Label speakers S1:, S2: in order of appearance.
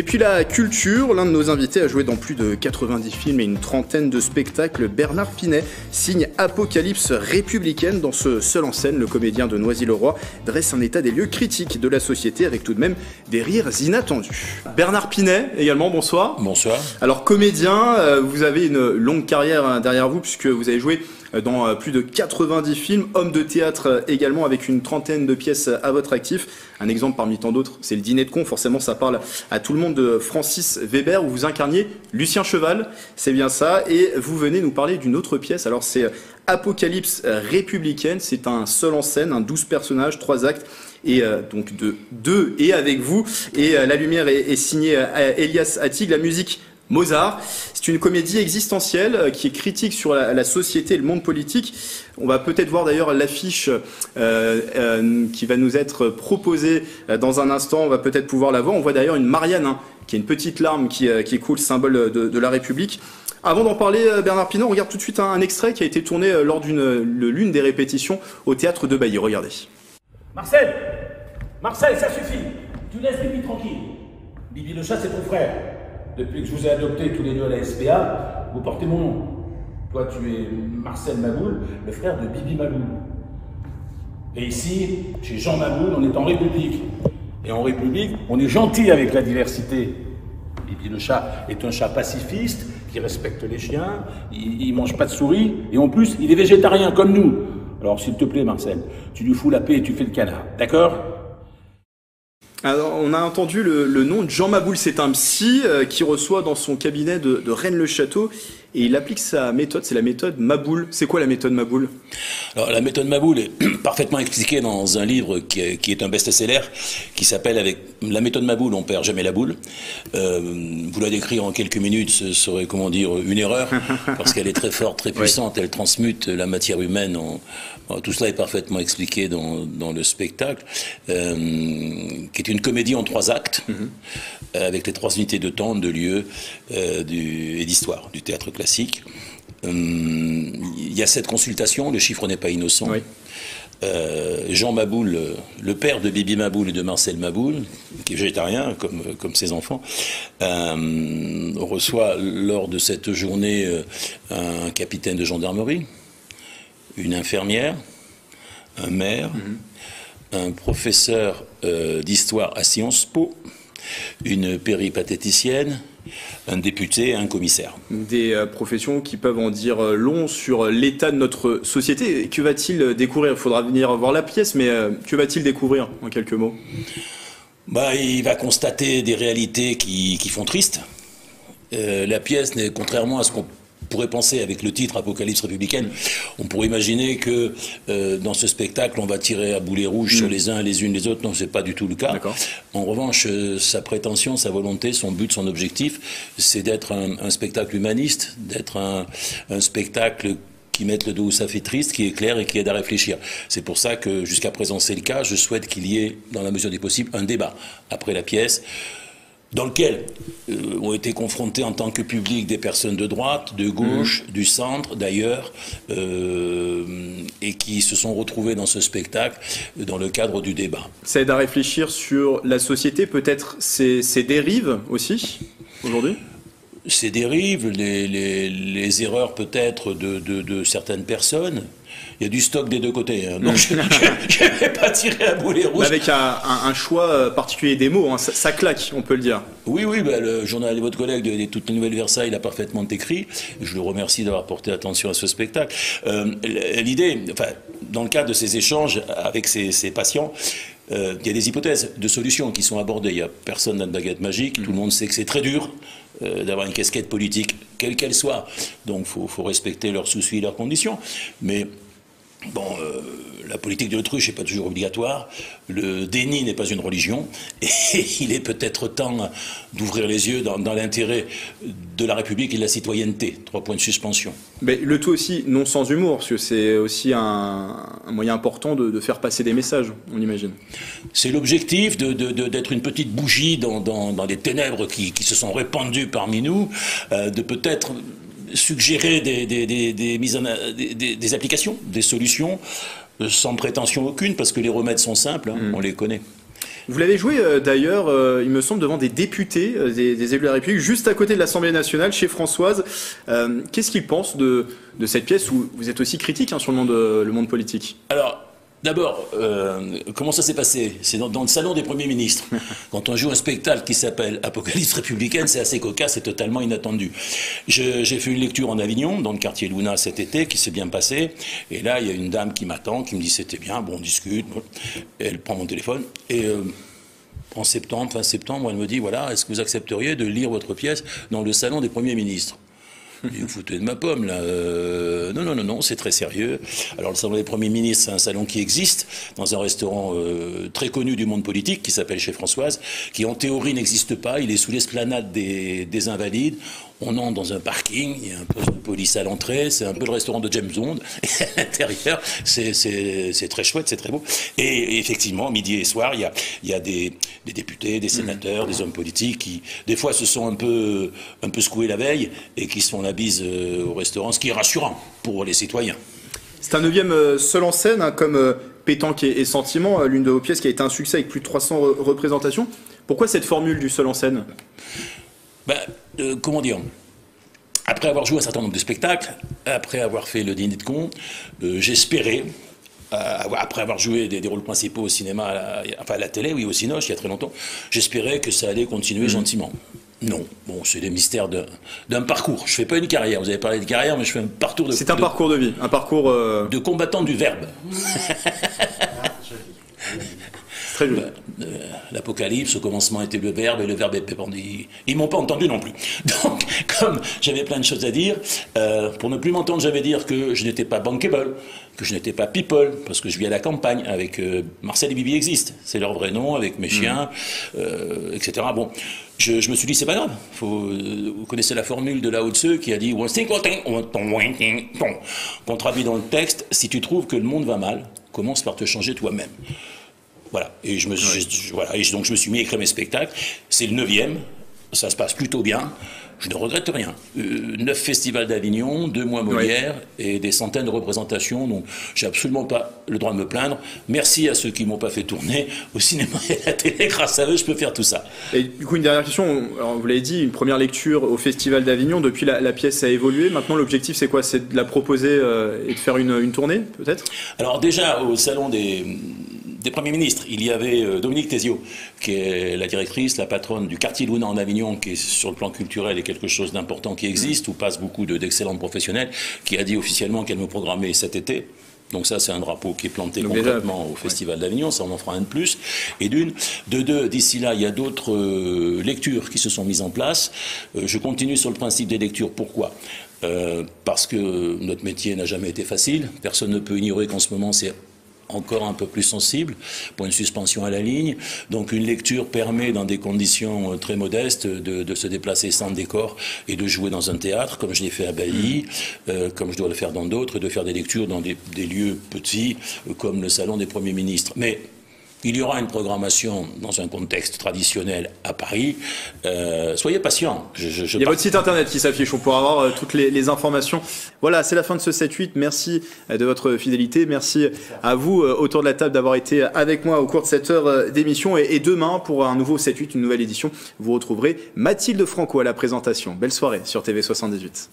S1: Et puis la culture, l'un de nos invités a joué dans plus de 90 films et une trentaine de spectacles. Bernard Pinet signe Apocalypse républicaine. Dans ce seul en scène, le comédien de Noisy-le-Roi dresse un état des lieux critique de la société avec tout de même des rires inattendus. Bernard Pinet également, bonsoir.
S2: Bonsoir.
S1: Alors comédien, vous avez une longue carrière derrière vous puisque vous avez joué dans plus de 90 films, homme de théâtre également avec une trentaine de pièces à votre actif. Un exemple parmi tant d'autres, c'est le Dîner de cons, forcément ça parle à tout le monde, de Francis Weber, où vous incarniez Lucien Cheval, c'est bien ça, et vous venez nous parler d'une autre pièce. Alors c'est Apocalypse républicaine, c'est un seul en scène, 12 personnages, 3 actes, et donc de 2 et avec vous, et la lumière est signée Elias Attig, la musique Mozart. C'est une comédie existentielle qui est critique sur la société et le monde politique. On va peut-être voir d'ailleurs l'affiche qui va nous être proposée dans un instant. On va peut-être pouvoir la voir. On voit d'ailleurs une Marianne qui a une petite larme qui coule, symbole de la République. Avant d'en parler, Bernard Pinet, on regarde tout de suite un extrait qui a été tourné lors de l'une des répétitions au théâtre de Bailly. Regardez.
S3: Marcel, ça suffit. Tu laisses Bibi tranquille. Bibi le chat, c'est ton frère. Depuis que je vous ai adoptés tous les deux à la SPA, vous portez mon nom. Toi, tu es Marcel Maboul, le frère de Bibi Maboul. Et ici, chez Jean Maboul, on est en République. Et en République, on est gentil avec la diversité. Bibi le chat est un chat pacifiste, qui respecte les chiens, il mange pas de souris, et en plus, il est végétarien comme nous. Alors, s'il te plaît, Marcel, tu lui fous la paix et tu fais le canard, d'accord ?
S1: Alors, on a entendu le nom de Jean Maboul, c'est un psy qui reçoit dans son cabinet de Rennes-le-Château et il applique sa méthode, c'est la méthode Maboul. C'est quoi la méthode Maboul ?
S2: Alors, la méthode Maboul est parfaitement expliquée dans un livre qui est un best-seller qui s'appelle avec la méthode Maboul, on perd jamais la boule. Vous la décrire en quelques minutes, ce serait, comment dire, une erreur parce qu'elle est très forte, très puissante, elle transmute la matière humaine tout cela est parfaitement expliqué dans le spectacle, qui est une comédie en 3 actes, avec les 3 unités de temps, de lieu et d'histoire, du théâtre classique. Il y a 7 consultations, le chiffre n'est pas innocent. Oui. Jean Maboul, le père de Bibi Maboul et de Marcel Maboul, qui est végétarien comme ses enfants, reçoit lors de cette journée un capitaine de gendarmerie, une infirmière, un maire, un professeur d'histoire à Sciences Po, une péripatéticienne, un député et un commissaire.
S1: Des professions qui peuvent en dire long sur l'état de notre société. Que va-t-il découvrir ? Il faudra venir voir la pièce, mais que va-t-il découvrir en quelques mots ?
S2: Il va constater des réalités qui font triste. La pièce, contrairement à ce qu'on pourrait penser avec le titre Apocalypse républicaine, on pourrait imaginer que dans ce spectacle on va tirer à boulet rouge sur les uns, les unes, les autres. Non, c'est pas du tout le cas. En revanche, sa prétention, sa volonté, son but, son objectif, c'est d'être un spectacle humaniste, d'être un spectacle qui mette le dos où ça fait triste, qui est clair et qui aide à réfléchir. C'est pour ça que jusqu'à présent c'est le cas. Je souhaite qu'il y ait, dans la mesure du possible, un débat après la pièce, dans lequel ont été confrontés en tant que public des personnes de droite, de gauche, du centre d'ailleurs, et qui se sont retrouvés dans ce spectacle dans le cadre du débat.
S1: Ça aide à réfléchir sur la société, peut-être ses dérives aussi, aujourd'hui ?
S2: Ces dérives, les erreurs peut-être de certaines personnes. Il y a du stock des deux côtés. Donc je ne vais pas tirer à boulet rouge.
S1: Avec un choix particulier des mots, ça claque, on peut le dire.
S2: Oui, le journal de votre collègue de Toutes les Nouvelles Versailles l'a parfaitement écrit. Je le remercie d'avoir porté attention à ce spectacle. L'idée, dans le cadre de ces échanges avec ces patients, il y a des hypothèses de solutions qui sont abordées. Il n'y a personne dans une baguette magique. Tout le monde sait que c'est très dur d'avoir une casquette politique, quelle qu'elle soit. Donc il faut respecter leurs soucis et leurs conditions. Mais bon, la politique de l'autruche n'est pas toujours obligatoire. Le déni n'est pas une religion. Et il est peut-être temps d'ouvrir les yeux dans l'intérêt de la République et de la citoyenneté. 3 points de suspension.
S1: Mais le tout aussi, non sans humour, parce que c'est aussi un moyen important de faire passer des messages, on imagine. C'est
S2: l'objectif d'être une petite bougie dans les ténèbres qui se sont répandues parmi nous, de peut-être suggérer des applications, des solutions, sans prétention aucune, parce que les remèdes sont simples, on les connaît.
S1: Vous l'avez joué d'ailleurs, il me semble, devant des députés, des élus de la République, juste à côté de l'Assemblée nationale, chez Françoise. Qu'est-ce qu'ils pensent de cette pièce où vous êtes aussi critique sur le monde politique?
S2: Alors, d'abord, comment ça s'est passé? C'est dans le salon des premiers ministres. Quand on joue un spectacle qui s'appelle Apocalypse républicaine, c'est assez cocasse, c'est totalement inattendu. J'ai fait une lecture en Avignon, dans le quartier Luna cet été, qui s'est bien passé. Et là, il y a une dame qui m'attend, qui me dit c'était bien, bon, on discute. Elle prend mon téléphone. Et fin septembre, elle me dit voilà, est-ce que vous accepteriez de lire votre pièce dans le salon des premiers ministres? Vous foutez de ma pomme, là. Non, c'est très sérieux. Alors, le salon des premiers ministres, c'est un salon qui existe dans un restaurant très connu du monde politique qui s'appelle Chez Françoise, qui en théorie n'existe pas. Il est sous l'esplanade des Invalides. On entre dans un parking, il y a un poste de police à l'entrée, c'est un peu le restaurant de James Bond. Et à l'intérieur, c'est très chouette, c'est très beau. Et effectivement, midi et soir, il y a des députés, des sénateurs, des hommes politiques qui, des fois, se sont un peu secoués la veille et qui se font la bise au restaurant, ce qui est rassurant pour les citoyens.
S1: C'est un 9e seul en scène, comme Pétanque et Sentiment, l'une de vos pièces qui a été un succès avec plus de 300 représentations. Pourquoi cette formule du seul en scène?
S2: Comment dire? Après avoir joué un certain nombre de spectacles, après avoir fait le dîner de cons, j'espérais, après avoir joué des rôles principaux au cinéma, à la télé, oui, au Cinoche, il y a très longtemps, j'espérais que ça allait continuer gentiment. Non, bon, c'est des mystères d'un parcours. Je fais pas une carrière. Vous avez parlé de carrière, mais je fais un parcours de.
S1: C'est un parcours de vie, un parcours
S2: de combattant du verbe.
S1: Très joli.
S2: L'Apocalypse, au commencement était le verbe et le verbe est pépandu. Ils m'ont pas entendu non plus. Donc, comme j'avais plein de choses à dire, pour ne plus m'entendre, j'avais dire que je n'étais pas bankable, que je n'étais pas people, parce que je vis à la campagne avec Marcel et Bibi existent. C'est leur vrai nom, avec mes chiens, etc. Bon, je me suis dit, c'est pas grave. Vous connaissez la formule de Lao Tzu qui a dit qu'on traduit dans le texte, si tu trouves que le monde va mal, commence par te changer toi-même. Voilà, et donc je me suis mis à écrire mes spectacles. C'est le 9e, ça se passe plutôt bien. Je ne regrette rien. 9 festivals d'Avignon, 2 mois Molière et des centaines de représentations. Donc, j'ai absolument pas le droit de me plaindre. Merci à ceux qui m'ont pas fait tourner au cinéma et à la télé. Grâce à eux, je peux faire tout ça.
S1: Et du coup, une dernière question. Alors, vous l'avez dit, une première lecture au Festival d'Avignon. Depuis, la pièce a évolué. Maintenant, l'objectif, c'est quoi? C'est de la proposer et de faire une tournée, peut-être?
S2: Alors, déjà, au salon des premiers ministres, il y avait Dominique Thésio, qui est la directrice, la patronne du quartier Luna en Avignon, qui est sur le plan culturel est quelque chose d'important qui existe, où passent beaucoup d'excellents professionnels, qui a dit officiellement qu'elle me programmait cet été. Donc ça, c'est un drapeau qui est planté concrètement au Festival d'Avignon, ça on en fera un de plus. Et de deux, d'ici là, il y a d'autres lectures qui se sont mises en place. Je continue sur le principe des lectures. Pourquoi ? Parce que notre métier n'a jamais été facile. Personne ne peut ignorer qu'en ce moment, c'est encore un peu plus sensible pour une suspension à la ligne. Donc une lecture permet, dans des conditions très modestes, de se déplacer sans décor et de jouer dans un théâtre, comme je l'ai fait à Bailly, comme je dois le faire dans d'autres, et de faire des lectures dans des lieux petits, comme le salon des premiers ministres. Mais il y aura une programmation dans un contexte traditionnel à Paris. Soyez patients.
S1: Il y a votre site internet qui s'affiche, on pourra avoir toutes les informations. Voilà, c'est la fin de ce 7-8. Merci de votre fidélité. Merci à vous autour de la table d'avoir été avec moi au cours de cette heure d'émission. Et demain, pour un nouveau 7-8, une nouvelle édition, vous retrouverez Mathilde Franco à la présentation. Belle soirée sur TV78.